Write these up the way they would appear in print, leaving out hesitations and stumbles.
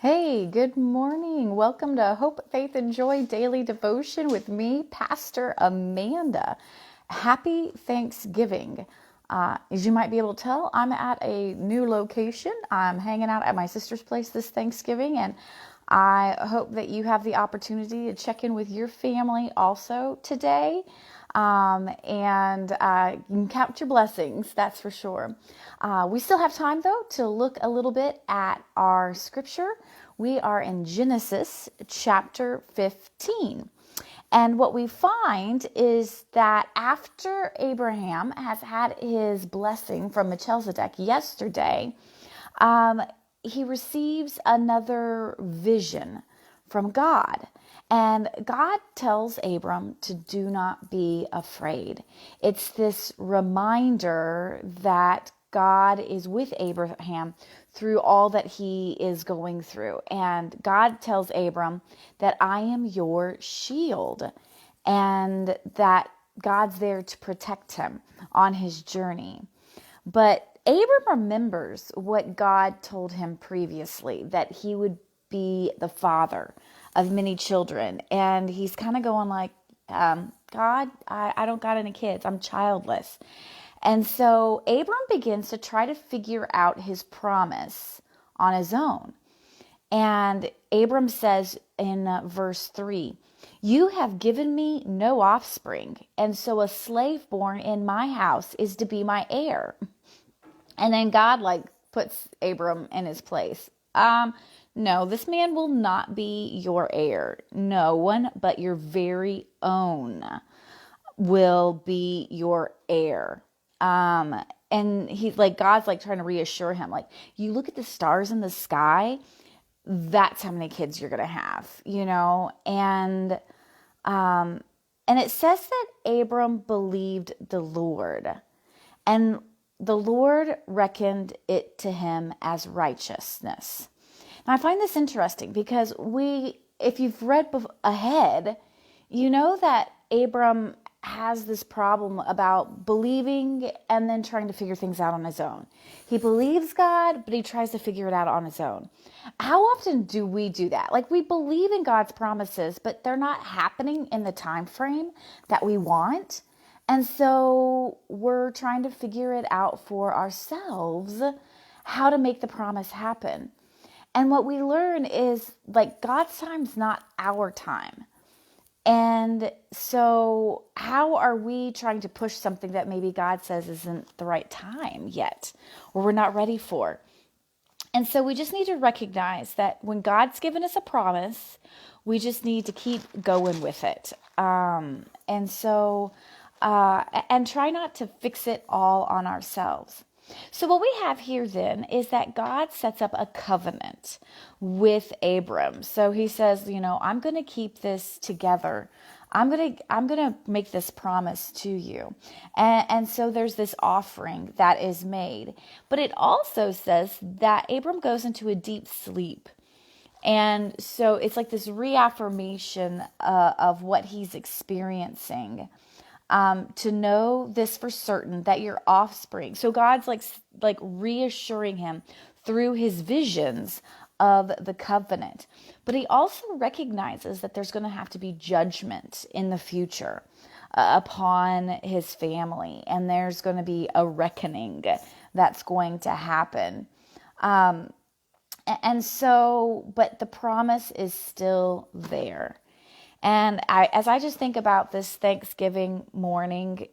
Hey, good morning. Welcome to Hope, Faith, and Joy Daily Devotion with me, Pastor Amanda. Happy Thanksgiving. As you might be able to tell, I'm at a new location. I'm hanging out at my sister's place this Thanksgiving, and I hope that you have the opportunity to check in with your family also today. And you can count your blessings, that's for sure. We still have time, though, to look a little bit at our scripture. We are in Genesis chapter 15. And what we find is that after Abraham has had his blessing from Melchizedek yesterday, he receives another vision from God. And God tells Abram to do not be afraid. It's this reminder that God is with Abraham through all that he is going through. And God tells Abram that I am your shield and that God's there to protect him on his journey. But Abram remembers what God told him previously, that he would be the father of many children. And he's kind of going like, God, I don't got any kids. I'm childless. And so Abram begins to try to figure out his promise on his own. And Abram says in verse 3, you have given me no offspring, and so a slave born in my house is to be my heir. And then God puts Abram in his place. No, this man will not be your heir. No one but your very own will be your heir. And he's like, God's trying to reassure him, you look at the stars in the sky, that's how many kids you're going to have, and it says that Abram believed the Lord, and the Lord reckoned it to him as righteousness. Now I find this interesting because if you've read ahead, you know that Abram has this problem about believing and then trying to figure things out on his own. He believes God, but he tries to figure it out on his own. How often do we do that? We believe in God's promises, but they're not happening in the time frame that we want. And so we're trying to figure it out for ourselves, how to make the promise happen. And what we learn is God's time's not our time. And so how are we trying to push something that maybe God says isn't the right time yet, or we're not ready for? And so we just need to recognize that when God's given us a promise, we just need to keep going with it. And try not to fix it all on ourselves. So what we have here then is that God sets up a covenant with Abram. So he says, I'm going to keep this together. I'm going to make this promise to you. And so there's this offering that is made. But it also says that Abram goes into a deep sleep. And so it's like this reaffirmation of what he's experiencing. To know this for certain, that your offspring. So God's like reassuring him through his visions of the covenant. But he also recognizes that there's going to have to be judgment in the future upon his family. And there's going to be a reckoning that's going to happen. But the promise is still there. And as I just think about this Thanksgiving morning,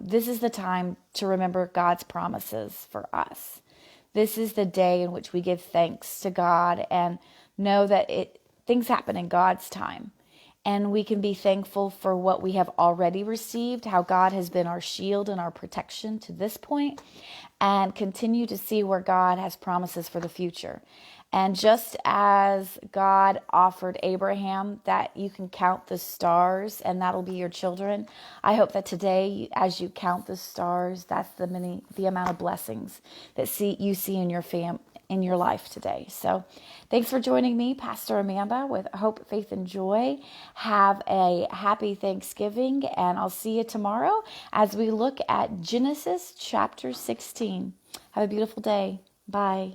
this is the time to remember God's promises for us. This is the day in which we give thanks to God and know that things happen in God's time. And we can be thankful for what we have already received, how God has been our shield and our protection to this point, and continue to see where God has promises for the future. And just as God offered Abraham that you can count the stars and that'll be your children, I hope that today, as you count the stars, that's the amount of blessings that you see in your life today. So thanks for joining me, Pastor Amanda, with Hope, Faith, and Joy. Have a happy Thanksgiving, and I'll see you tomorrow as we look at Genesis chapter 16. Have a beautiful day. Bye.